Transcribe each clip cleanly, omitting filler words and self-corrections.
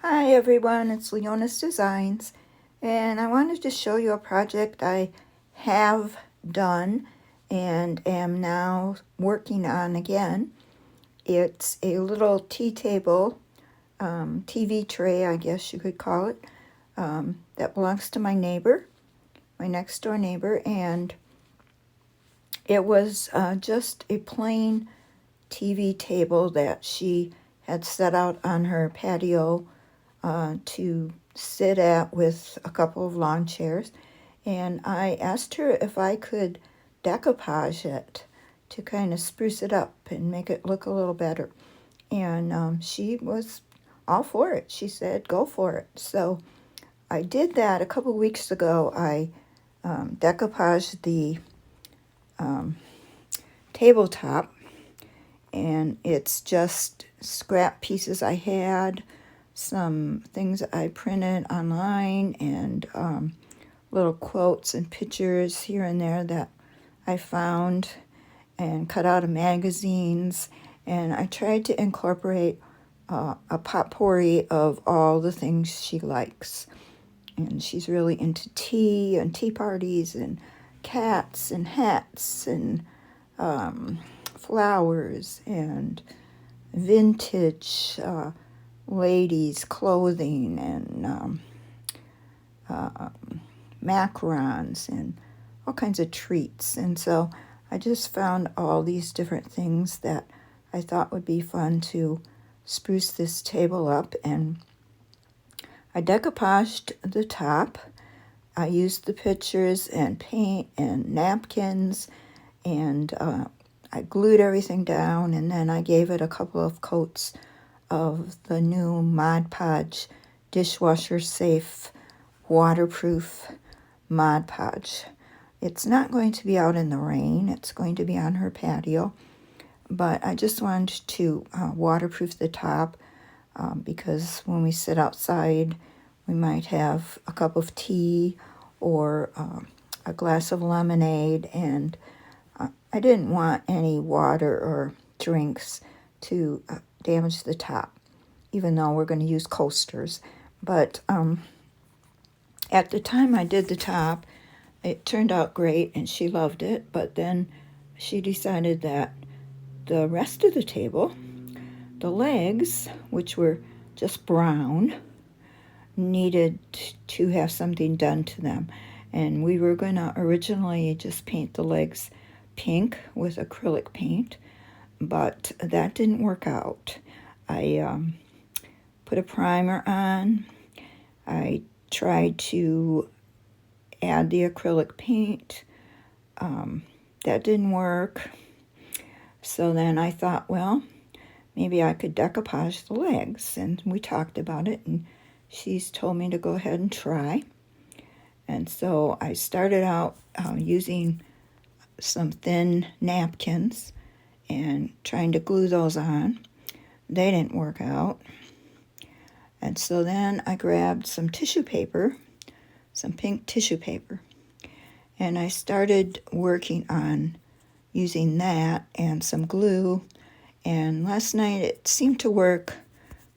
Hi everyone, it's Leona's Designs, and I wanted to show you a project I have done and am now working on again. It's a little tea table, TV tray I guess you could call it, that belongs to my neighbor, my next door neighbor, and it was just a plain TV table that she had set out on her patio to sit at with a couple of lawn chairs, and I asked her if I could decoupage it to kind of spruce it up and make it look a little better. And she was all for it. She said, go for it. So I did that a couple weeks ago. I decoupaged the tabletop, and it's just scrap pieces I had, some things I printed online, and little quotes and pictures here and there that I found and cut out of magazines. And I tried to incorporate a potpourri of all the things she likes. And she's really into tea and tea parties and cats and hats and flowers and vintage ladies' clothing and macarons and all kinds of treats. And so I just found all these different things that I thought would be fun to spruce this table up. And I decoupaged the top. I used the pictures and paint and napkins, and I glued everything down, and then I gave it a couple of coats of the new Mod Podge Dishwasher Safe waterproof Mod Podge. It's not going to be out in the rain. It's going to be on her patio, but I just wanted to waterproof the top because when we sit outside, we might have a cup of tea or a glass of lemonade, and I didn't want any water or drinks to damage the top, even though we're going to use coasters. But at the time I did the top, it turned out great and she loved it, but then she decided that the rest of the table, the legs, which were just brown, needed to have something done to them. And we were going to originally just paint the legs pink with acrylic paint, but that didn't work out. I put a primer on. I tried to add the acrylic paint. That didn't work. So then I thought, well, maybe I could decoupage the legs. And we talked about it, and she's told me to go ahead and try. And so I started out using some thin napkins and trying to glue those on. They didn't work out. And so then I grabbed some tissue paper, some pink tissue paper, and I started working on using that and some glue. And last night it seemed to work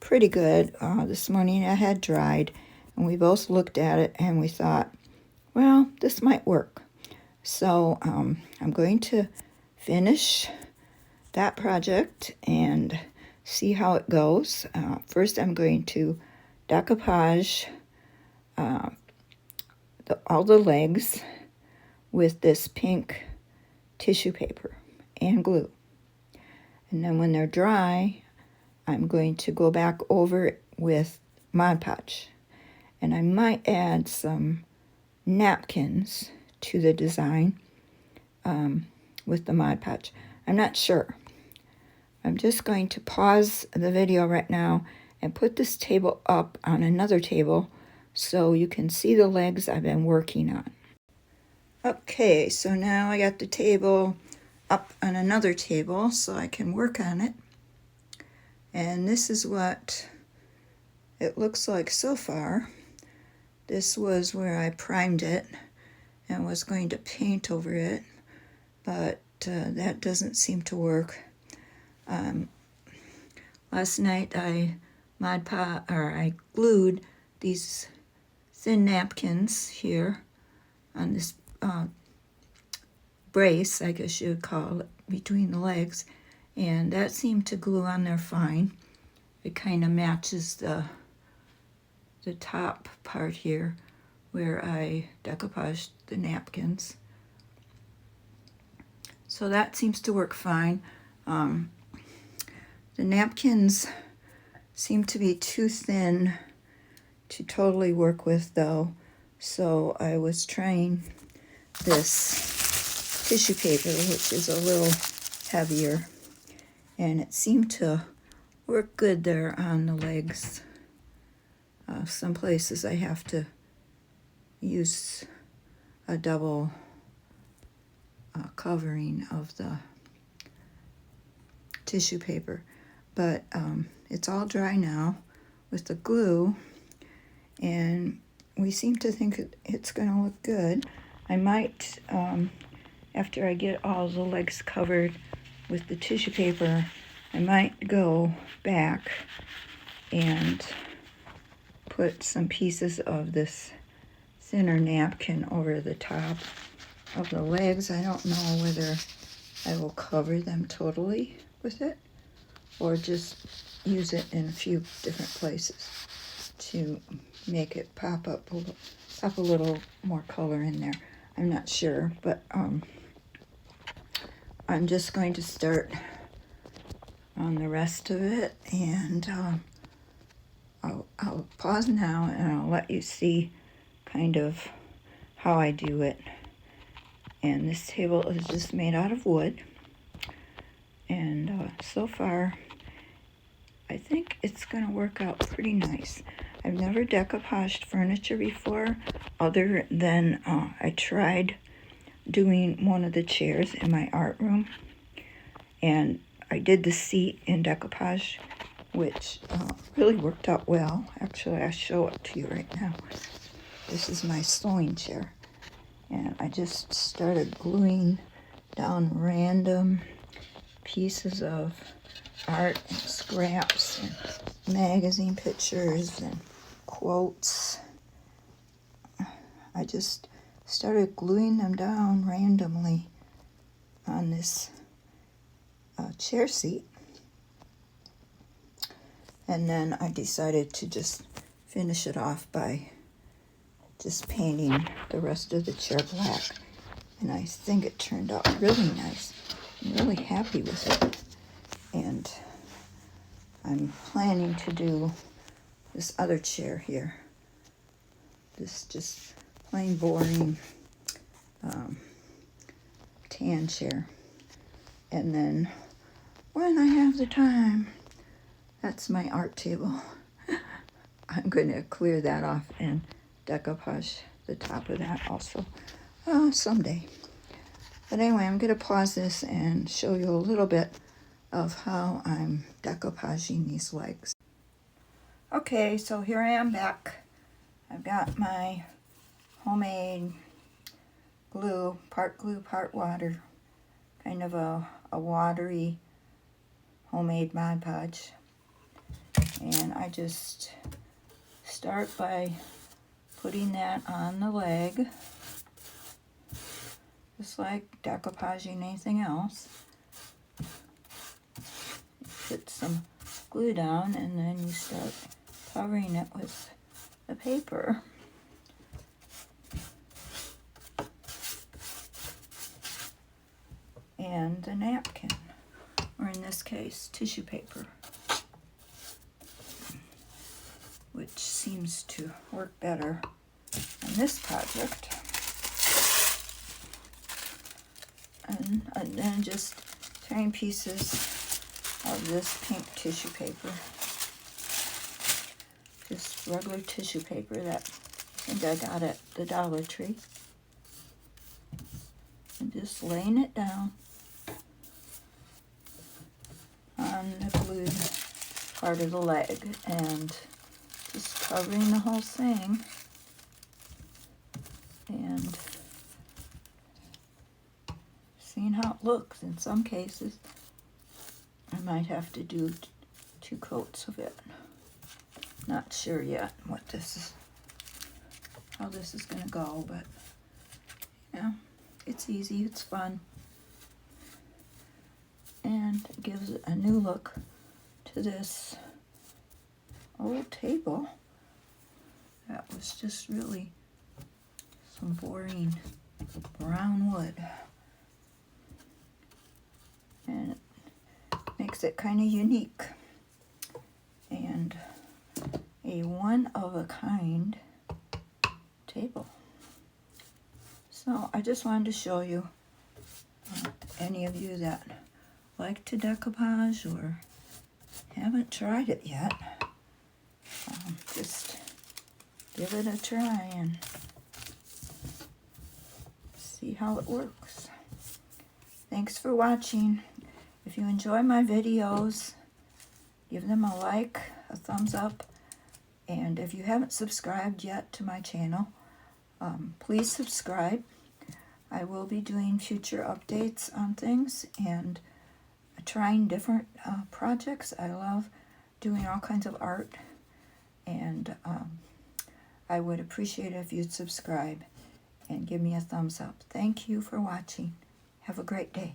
pretty good. This morning it had dried, and we both looked at it and we thought, well, this might work. So I'm going to finish that project and see how it goes. First I'm going to decoupage all the legs with this pink tissue paper and glue. And then when they're dry, I'm going to go back over it with Mod Podge. And I might add some napkins to the design with the Mod Podge. I'm not sure. I'm just going to pause the video right now and put this table up on another table so you can see the legs I've been working on. Okay, so now I got the table up on another table so I can work on it. And this is what it looks like so far. This was where I primed it and was going to paint over it, but that doesn't seem to work. Last night I Mod Podge, or I glued these thin napkins here on this brace, I guess you would call it, between the legs, and that seemed to glue on there fine. It kind of matches the top part here where I decoupaged the napkins. So that seems to work fine. The napkins seem to be too thin to totally work with though, so I was trying this tissue paper, which is a little heavier, and it seemed to work good there on the legs. Some places I have to use a double covering of the tissue paper, but it's all dry now with the glue, and we seem to think it's going to look good. I might, after I get all the legs covered with the tissue paper, I might go back and put some pieces of this thinner napkin over the top of the legs. I don't know whether I will cover them totally with it or just use it in a few different places to make it pop a little more color in there. I'm not sure, but I'm just going to start on the rest of it, and I'll pause now and I'll let you see kind of how I do it. And this table is just made out of wood, and so far I think it's going to work out pretty nice. I've never decoupaged furniture before, other than I tried doing one of the chairs in my art room, and I did the seat in decoupage, which really worked out well. Actually, I'll show it to you right now. This is my sewing chair, and I just started gluing down random pieces of art and scraps and magazine pictures and quotes. I just started gluing them down randomly on this chair seat, and then I decided to just finish it off by just painting the rest of the chair black, and I think it turned out really nice. I'm really happy with it, and I'm planning to do this other chair here, this just plain boring tan chair, and then when I have the time, that's my art table. I'm going to clear that off and decoupage the top of that also someday. But anyway, I'm going to pause this and show you a little bit of how I'm decoupaging these legs. Okay, so here I am back. I've got my homemade glue, part water, kind of a watery homemade Mod Podge. And I just start by putting that on the leg, just like decoupaging anything else. Put some glue down, and then you start covering it with the paper. And the napkin, or in this case, tissue paper, which seems to work better on this project. And then just tiny pieces of this pink tissue paper, just regular tissue paper that I think I got at the Dollar Tree, and just laying it down on the glued part of the leg, and just covering the whole thing, and seeing how it looks. In some cases, I might have to do 2 coats of it. Not sure yet what this is, how this is gonna go, but yeah, it's easy, it's fun, and it gives it a new look to this old table that was just really some boring brown wood, and it makes it kind of unique and a one-of-a-kind table. So I just wanted to show you, any of you that like to decoupage or haven't tried it yet, just give it a try and see how it works. Thanks for watching. If you enjoy my videos, give them a like, a thumbs up, and if you haven't subscribed yet to my channel, please subscribe. I will be doing future updates on things and trying different projects. I love doing all kinds of art, and I would appreciate it if you'd subscribe and give me a thumbs up. Thank you for watching. Have a great day.